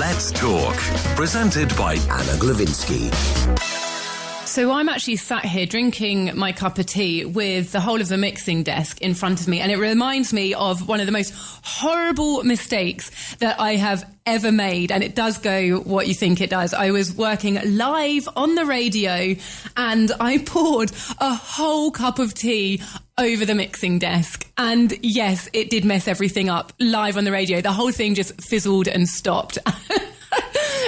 Let's Talk. Presented by Anna Glowinski. So I'm actually sat here drinking my cup of tea with the whole of the mixing desk in front of me, and it reminds me of one of the most horrible mistakes that I have ever made, and it does go what you think it does. I was working live on the radio and I poured a whole cup of tea over the mixing desk, and yes, it did mess everything up live on the radio. The whole thing just fizzled and stopped.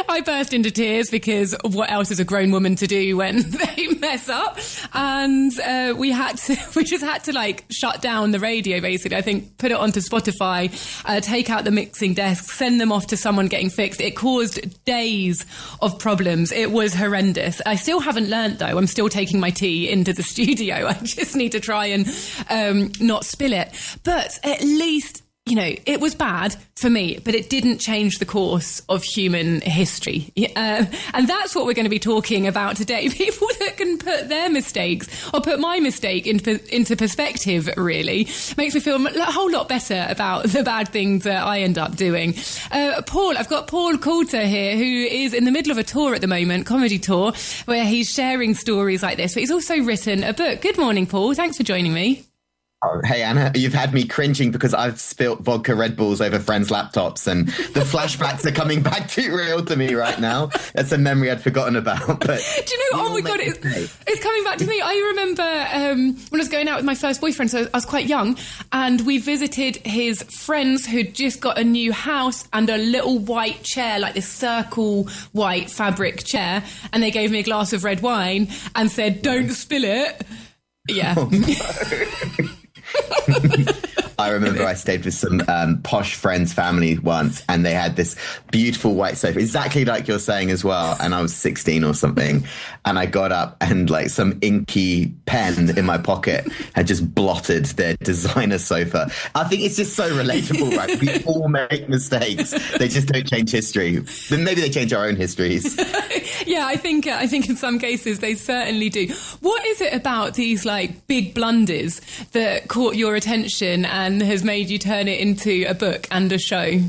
I burst into tears because what else is a grown woman to do when they mess up? And we just had to like shut down the radio, basically. I think put it onto Spotify, take out the mixing desk, send them off to someone getting fixed. It caused days of problems. It was horrendous. I still haven't learnt though. I'm still taking my tea into the studio. I just need to try and not spill it. But at least, you know, it was bad for me, but it didn't change the course of human history. And that's what we're going to be talking about today. People that can put their mistakes, or put my mistake into perspective, really. Makes me feel a whole lot better about the bad things that I end up doing. I've got Paul Coulter here, who is in the middle of a tour at the moment, comedy tour, where he's sharing stories like this, but he's also written a book. Good morning, Paul. Thanks for joining me. Oh, hey, Anna, you've had me cringing because I've spilt vodka Red Bulls over friends' laptops, and the flashbacks are coming back too real to me right now. That's a memory I'd forgotten about. But do you know, oh my God, it's coming back to me. I remember when I was going out with my first boyfriend, so I was quite young, and we visited his friends who'd just got a new house and a little white chair, like this circle white fabric chair, and they gave me a glass of red wine and said, "Don't spill it." Yeah. Oh, no. I remember I stayed with some posh friends' family once, and they had this beautiful white sofa, exactly like you're saying as well. And I was 16 or something, and I got up and like some inky pen in my pocket had just blotted their designer sofa. I think it's just so relatable, right? We all make mistakes. They just don't change history. Then maybe they change our own histories. Yeah, I think in some cases they certainly do. What is it about these like big blunders that caught your attention and has made you turn it into a book and a show?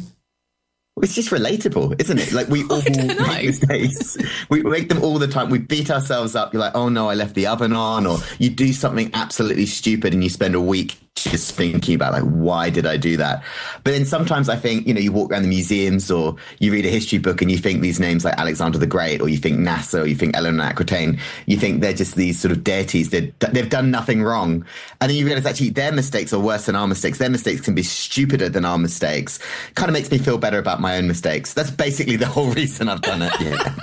It's just relatable, isn't it? Like, we all make mistakes. We make them all the time. We beat ourselves up. You're like, oh no, I left the oven on. Or you do something absolutely stupid and you spend a week just thinking about, like, why did I do that? But then sometimes I think, you know, you walk around the museums or you read a history book and you think these names like Alexander the Great, or you think NASA, or you think Eleanor Aquitaine, you think they're just these sort of deities. They've done nothing wrong. And then you realize actually their mistakes are worse than our mistakes. Their mistakes can be stupider than our mistakes. Kind of makes me feel better about my own mistakes. That's basically the whole reason I've done it. Yeah.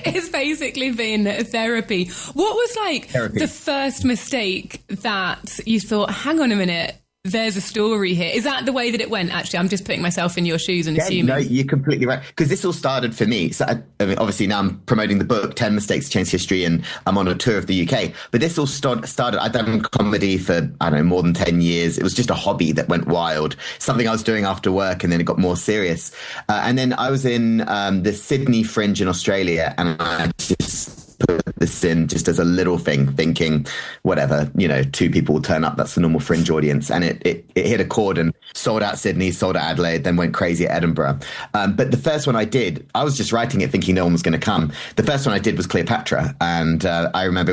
It's basically been therapy. What was like the first mistake that you thought, hang on a minute, there's a story here? Is that the way that it went? Actually, I'm just putting myself in your shoes and assuming. No, you're completely right. Because this all started for me. So I mean, obviously now I'm promoting the book, 10 Mistakes to Change History, and I'm on a tour of the UK. But this all started, I'd done comedy for, I don't know, more than 10 years. It was just a hobby that went wild. Something I was doing after work, and then it got more serious. And then I was in the Sydney Fringe in Australia, and I just put this in just as a little thing, thinking, whatever, you know, 2 people will turn up. That's the normal Fringe audience. And it hit a chord and sold out Sydney, sold out Adelaide, then went crazy at Edinburgh. But the first one I did, I was just writing it thinking no one was going to come. The first one I did was Cleopatra. And I remember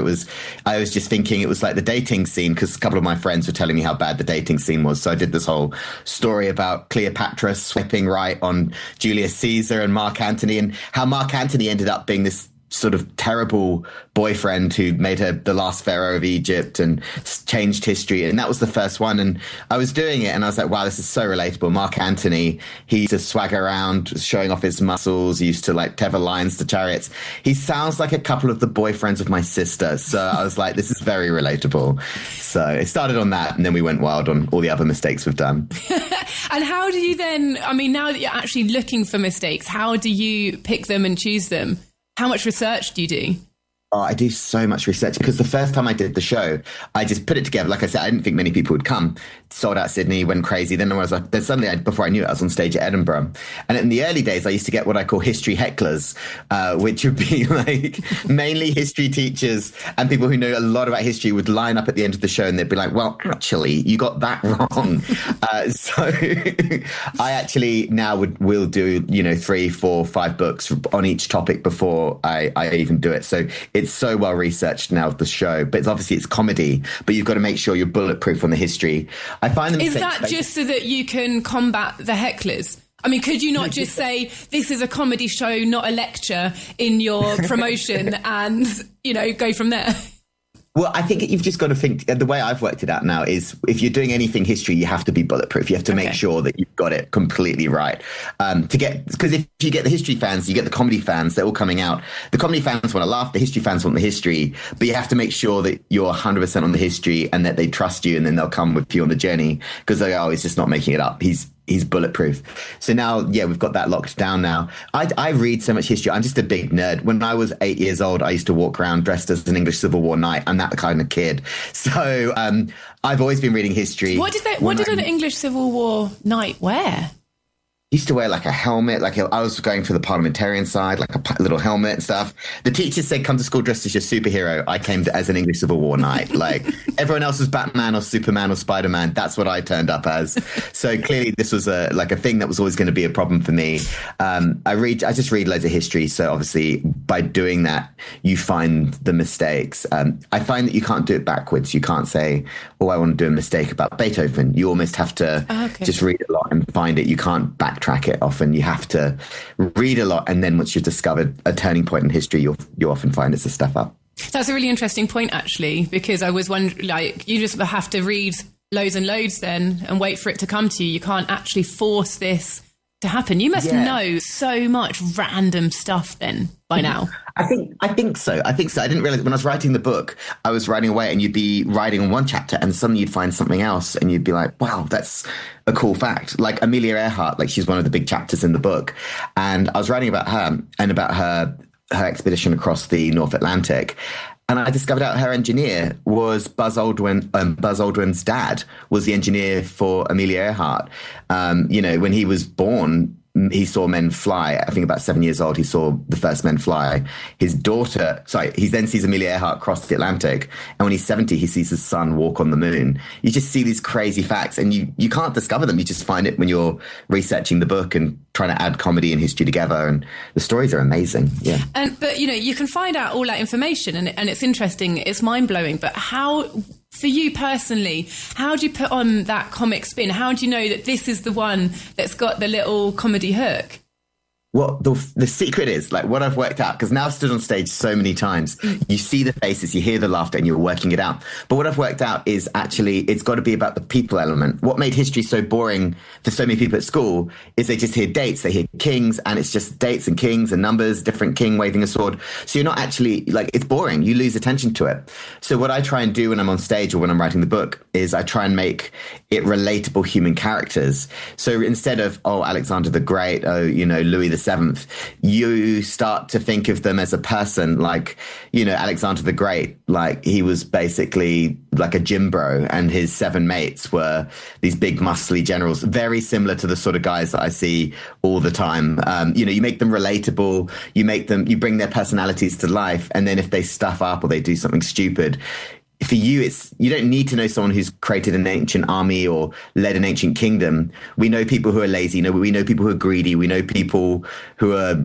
I was just thinking it was like the dating scene, because a couple of my friends were telling me how bad the dating scene was. So I did this whole story about Cleopatra swiping right on Julius Caesar and Mark Antony, and how Mark Antony ended up being this sort of terrible boyfriend who made her the last pharaoh of Egypt and changed history. And that was the first one. And I was doing it and I was like, wow, this is so relatable. Mark Antony, he used to swagger around showing off his muscles. He used to like tether lions to chariots. He sounds like a couple of the boyfriends of my sister. So I was like, this is very relatable. So it started on that, and then we went wild on all the other mistakes we've done. And how do you then, I mean, now that you're actually looking for mistakes, how do you pick them and choose them? How much research do you do? Oh, I do so much research because the first time I did the show, I just put it together. Like I said, I didn't think many people would come. Sold out Sydney, went crazy. Then I was like, then suddenly, before I knew it, I was on stage at Edinburgh. And in the early days, I used to get what I call history hecklers, which would be like mainly history teachers and people who know a lot about history would line up at the end of the show and they'd be like, well, actually, you got that wrong. So I actually now will do, 3, 4, 5 books on each topic before I even do it. So it's so well researched now, the show, but it's comedy, but you've got to make sure you're bulletproof on the history. I find them. Is that just so that you can combat the hecklers? I mean, could you not just say this is a comedy show, not a lecture in your promotion and, go from there? Well, I think you've just got to think, the way I've worked it out now is if you're doing anything history, you have to be bulletproof. You have to make sure that you've got it completely right. Because if you get the history fans, you get the comedy fans, they're all coming out. The comedy fans want to laugh, the history fans want the history, but you have to make sure that you're 100% on the history and that they trust you and then they'll come with you on the journey because they go, oh, he's just not making it up. He's bulletproof. So now, we've got that locked down now. I read so much history. I'm just a big nerd. When I was 8 years old, I used to walk around dressed as an English Civil War knight. I'm that kind of kid. So I've always been reading history. What did an English Civil War knight wear? Used to wear like a helmet, like I was going for the parliamentarian side, like a little helmet and stuff. The teachers said, come to school dressed as your superhero. I came as an English Civil War knight. Like everyone else was Batman or Superman or Spider-Man. That's what I turned up as. So clearly this was a thing that was always going to be a problem for me. I just read loads of history. So obviously by doing that, you find the mistakes. I find that you can't do it backwards. You can't say, oh, I want to do a mistake about Beethoven. You almost have to just read a lot and find it. You can't backtrack it often. You have to read a lot. And then once you've discovered a turning point in history, you'll often find it's a step up. That's a really interesting point, actually, because I was wondering, you just have to read loads and loads then and wait for it to come to you. You can't actually force this to happen. You must know so much random stuff then by now. I think so. I didn't realize when I was writing the book, I was writing away and you'd be writing on one chapter and suddenly you'd find something else and you'd be like, wow, that's a cool fact. Like Amelia Earhart, like she's one of the big chapters in the book. And I was writing about her and about her expedition across the North Atlantic. And I discovered out her engineer was Buzz Aldrin. Buzz Aldrin's dad was the engineer for Amelia Earhart. When he was born, he saw men fly. I think about 7 years old, he saw the first men fly. He then sees Amelia Earhart cross the Atlantic. And when he's 70, he sees his son walk on the moon. You just see these crazy facts and you can't discover them. You just find it when you're researching the book and trying to add comedy and history together. And the stories are amazing. Yeah. But you can find out all that information and it's interesting. It's mind blowing. But for you personally, how do you put on that comic spin? How do you know that this is the one that's got the little comedy hook? Well, the secret is like what I've worked out, because now I've stood on stage so many times, you see the faces, you hear the laughter and you're working it out. But what I've worked out is actually it's got to be about the people element. What made history so boring for so many people at school is they just hear dates, they hear kings, and it's just dates and kings and numbers, different king waving a sword. So you're not actually it's boring. You lose attention to it. So what I try and do when I'm on stage or when I'm writing the book is I try and make it relatable human characters. So instead of, Alexander the Great, Louis the Seventh, you start to think of them as a person like, Alexander the Great, like he was basically like a gym bro and his 7 mates were these big muscly generals, very similar to the sort of guys that I see all the time. You make them relatable, you bring their personalities to life. And then if they stuff up or they do something stupid, for you, you don't need to know someone who's created an ancient army or led an ancient kingdom. We know people who are lazy. We know people who are greedy. We know people who are,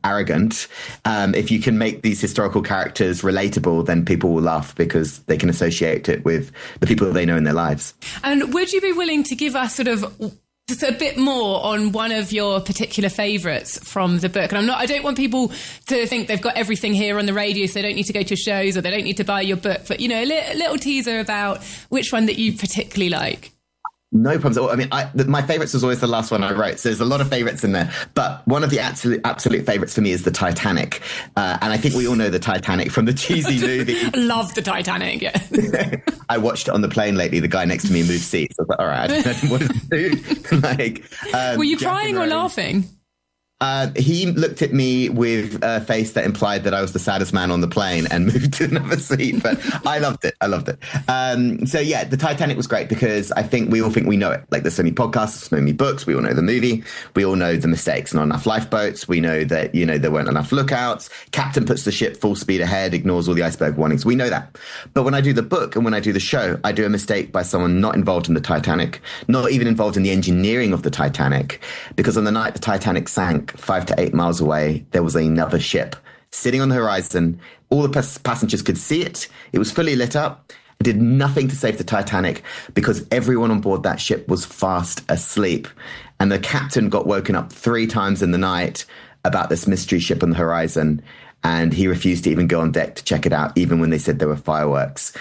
arrogant. If you can make these historical characters relatable, then people will laugh because they can associate it with the people that they know in their lives. And would you be willing to give us sort of just a bit more on one of your particular favourites from the book? And I don't want people to think they've got everything here on the radio, so they don't need to go to shows or they don't need to buy your book. But, a little teaser about which one that you particularly like. No problems at all. I mean, my favourites was always the last one I wrote. So there's a lot of favourites in there. But one of the absolute favourites for me is the Titanic. And I think we all know the Titanic from the cheesy movie. I love the Titanic, yeah. I watched it on the plane lately. The guy next to me moved seats. I was like, all right, I don't know what to do. Were you crying or laughing? He looked at me with a face that implied that I was the saddest man on the plane and moved to another seat. But I loved it. So yeah, the Titanic was great because I think we all think we know it. Like there's so many podcasts, so many books. We all know the movie. We all know the mistakes. Not enough lifeboats. We know that, there weren't enough lookouts. Captain puts the ship full speed ahead, ignores all the iceberg warnings. We know that. But when I do the book and when I do the show, I do a mistake by someone not involved in the Titanic, not even involved in the engineering of the Titanic, because on the night the Titanic sank, 5 to 8 miles away, there was another ship sitting on the horizon. All the passengers could see it. It was fully lit up. It did nothing to save the Titanic because everyone on board that ship was fast asleep. And the captain got woken up 3 times in the night about this mystery ship on the horizon. And he refused to even go on deck to check it out, even when they said there were fireworks.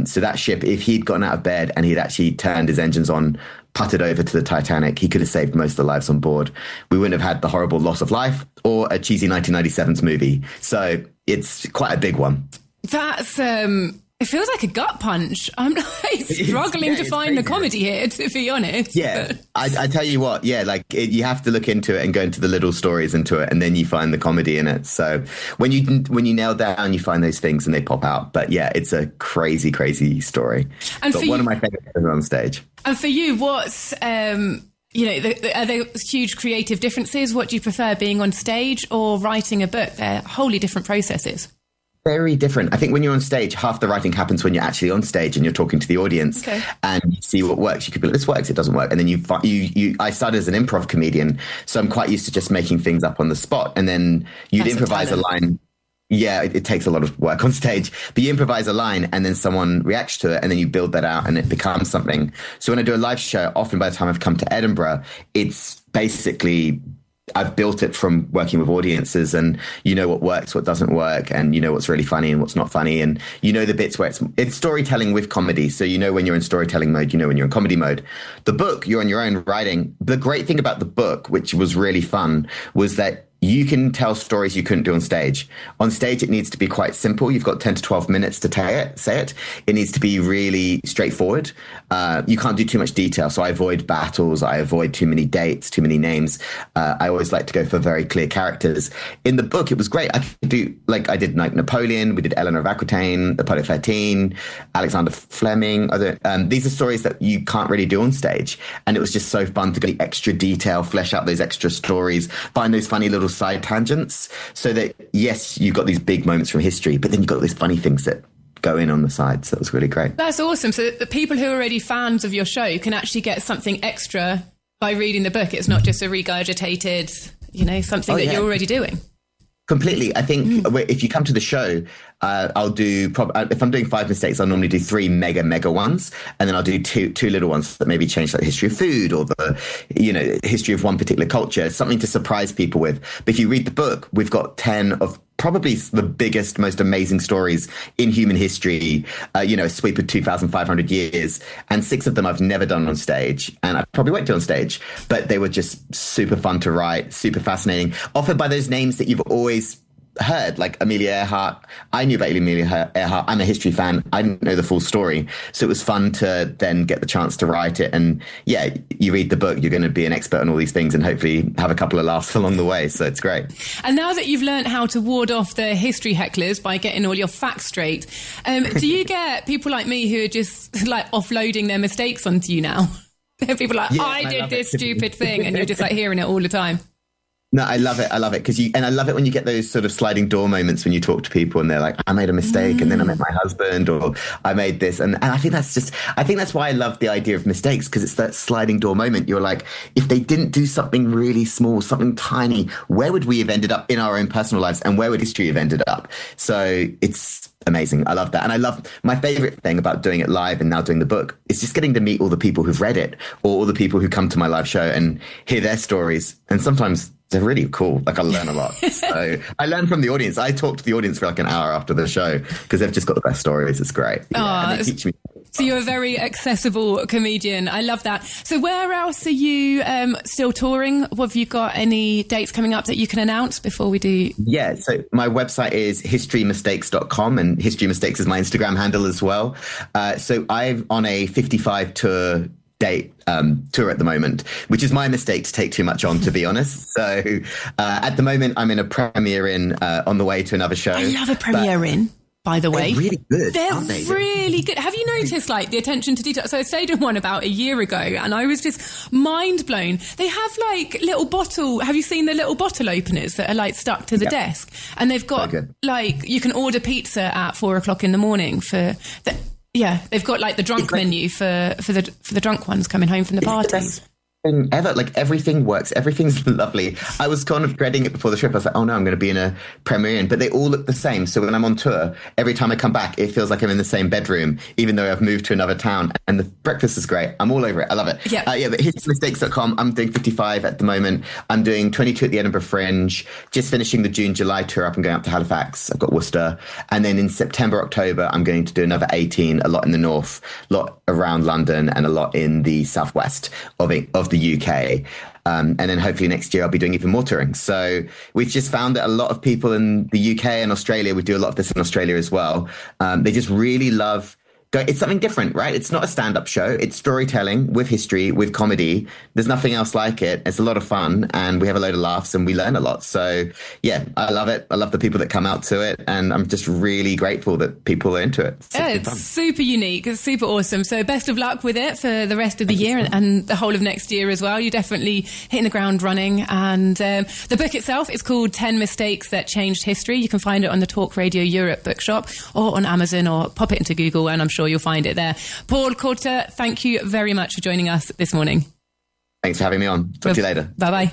So that ship, if he'd gotten out of bed and he'd actually turned his engines on, putted over to the Titanic, he could have saved most of the lives on board. We wouldn't have had the horrible loss of life or a cheesy 1997's movie. So it's quite a big one. That's it feels like a gut punch. I'm like struggling to find crazy. The comedy here, to be honest. Yeah, I tell you what, you have to look into it and go into the little stories into it, and then you find the comedy in it. So when you nail down, you find those things and they pop out. But yeah, it's a crazy, crazy story. And but one of my favorites on stage. And for you, what's are there huge creative differences? What do you prefer, being on stage or writing a book? They're wholly different processes. Very different. I think when you're on stage, half the writing happens when you're actually on stage and you're talking to the audience and you see what works. You could be like, this works, it doesn't work. And then I started as an improv comedian, so I'm quite used to just making things up on the spot. And then you'd improvise a line. Yeah, it takes a lot of work on stage, but you improvise a line and then someone reacts to it and then you build that out and it becomes something. So when I do a live show, often by the time I've come to Edinburgh, it's basically I've built it from working with audiences and what works, what doesn't work, and what's really funny and what's not funny. And the bits where it's storytelling with comedy. So when you're in storytelling mode, when you're in comedy mode. The book, you're on your own writing. The great thing about the book, which was really fun, was that you can tell stories you couldn't do on stage. On stage, it needs to be quite simple. You've got 10 to 12 minutes to say it. It needs to be really straightforward. You can't do too much detail. So I avoid battles. I avoid too many dates, too many names. I always like to go for very clear characters. In the book, it was great. I could do, I did Napoleon. We did Eleanor of Aquitaine, Apollo 13, Alexander Fleming. These are stories that you can't really do on stage. And it was just so fun to get extra detail, flesh out those extra stories, find those funny little side tangents, so that yes, you've got these big moments from history, but then you've got these funny things that go in on the side. So it was really great. That's awesome. So the people who are already fans of your show can actually get something extra by reading the book. It's not just a regurgitated, something that you're already doing. Completely. I think if you come to the show, I'll do, if I'm doing 5 mistakes, I'll normally do 3 mega ones. And then I'll do two little ones that maybe change, like the history of food or the, history of one particular culture, something to surprise people with. But if you read the book, we've got 10 of probably the biggest, most amazing stories in human history, a sweep of 2,500 years. And 6 of them I've never done on stage. And I probably won't do on stage, but they were just super fun to write, super fascinating, offered by those names that you've always heard, like Amelia Earhart. I knew about Amelia Earhart. I'm a history fan. I didn't know the full story. So it was fun to then get the chance to write it. And yeah, you read the book, you're going to be an expert on all these things and hopefully have a couple of laughs along the way. So it's great. And now that you've learned how to ward off the history hecklers by getting all your facts straight, do you get people like me who are just offloading their mistakes onto you now? People are like, I did this stupid thing. And you're just hearing it all the time. No, I love it. I love it and I love it when you get those sort of sliding door moments when you talk to people and they're like, I made a mistake and then I met my husband, or I made this. And I think that's why I love the idea of mistakes, because it's that sliding door moment. You're like, if they didn't do something really small, something tiny, where would we have ended up in our own personal lives, and where would history have ended up? So it's amazing. I love that. And I love, my favorite thing about doing it live and now doing the book is just getting to meet all the people who've read it, or all the people who come to my live show and hear their stories. And sometimes they're really cool. I learn a lot. So I learn from the audience. I talk to the audience for an hour after the show because they've just got the best stories. It's great. Yeah, and they teach me. So you're a very accessible comedian. I love that. So where else are you still touring? Have you got any dates coming up that you can announce before we do? Yeah. So my website is historymistakes.com, and History Mistakes is my Instagram handle as well. So I'm on a 55 tour date tour at the moment, which is my mistake to take too much on, to be honest. So at the moment, I'm in a premiere on the way to another show. I love a premiere by the way. They're really good. They're really good. Have you noticed like the attention to detail? So I stayed in one about a year ago and I was just mind blown. They have like have you seen the little bottle openers that are like stuck to the desk? And they've got like, you can order pizza at 4:00 in the morning they've got like the drunk menu for the drunk ones coming home from the parties. Ever, like everything works, everything's lovely. I was kind of dreading it before the trip. I was like, oh no, I'm going to be in a premiere but they all look the same. So when I'm on tour, every time I come back, it feels like I'm in the same bedroom, even though I've moved to another town. And the breakfast is great. I'm all over it. I love it. Yeah. But historymistakes.com. I'm doing 55 at the moment. I'm doing 22 at the Edinburgh Fringe, just finishing the June-July tour up and going up to Halifax. I've got Worcester. And then in September, October, I'm going to do another 18, a lot in the north, a lot around London, and a lot in the southwest of the UK. And then hopefully next year I'll be doing even more touring. So we've just found that a lot of people in the UK and Australia, we do a lot of this in Australia as well. They just really love it's something different, right? It's not a stand-up show. It's storytelling with history, with comedy. There's nothing else like it. It's a lot of fun and we have a load of laughs and we learn a lot. So yeah, I love it. I love the people that come out to it and I'm just really grateful that people are into it. It's super unique. It's super awesome. So best of luck with it for the rest of the year and the whole of next year as well. You're definitely hitting the ground running. And the book itself is called 10 Mistakes That Changed History. You can find it on the Talk Radio Europe bookshop or on Amazon or pop it into Google and I'm sure you'll find it there. Paul Coulter, thank you very much for joining us this morning. Thanks for having me on. Talk to you later. Bye-bye.